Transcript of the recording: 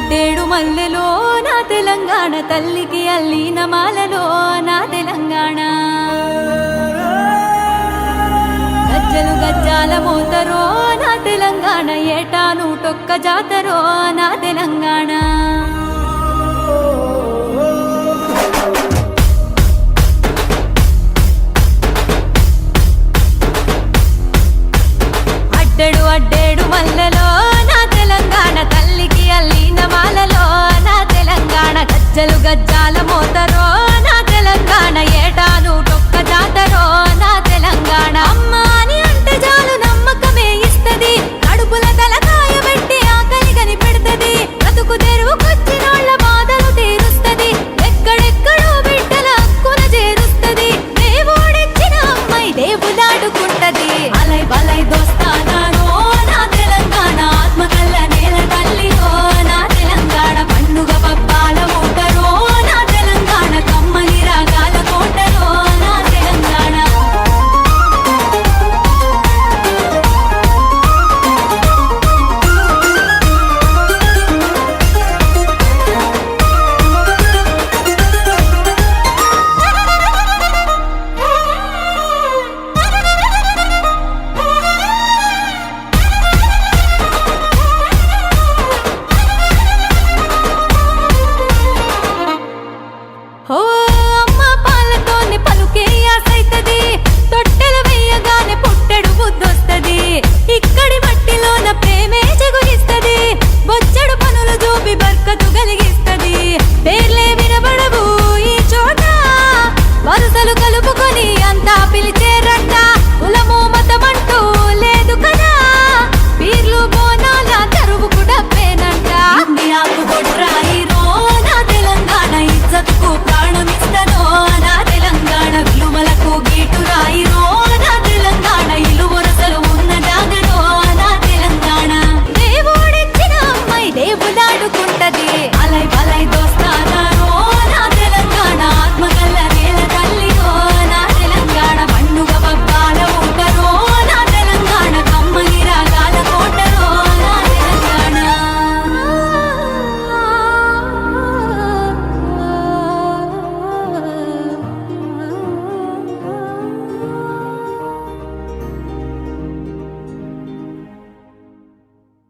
అడ్డేడు మల్లెలో నా తెలంగాణ తల్లికి అల్లిన మాలలో నా తెలంగాణ గజ్జలు గజ్జాల మోతరో నా తెలంగాణ ఏటా నూటొక్క జాతరో నా తెలంగాణ అడ్డేడు మల్లెలో నా తెలంగాణ తల్లికి అల్లిన మాలలో నా తెలంగాణ గజ్జలు గజ్జాల మోతరో నా తెలంగాణ ఏటా నూటొక్క జాతరో నా తెలంగాణ అమ్మ అని అంటే చాలు నమ్మకమే ఇస్తది కడుపుల తలకాయ పెట్టి ఆకలి కని పెడతది బతుకు తెరువుకొచ్చినోళ్ళ బాధలు తీరుస్తది ఎక్కడెక్కడో బిడ్డల హక్కున చేరుస్తది దేవుడిచ్చిన అమ్మాయి దేవులాడుకుంటది అలై బలై దోస్తానా ఈ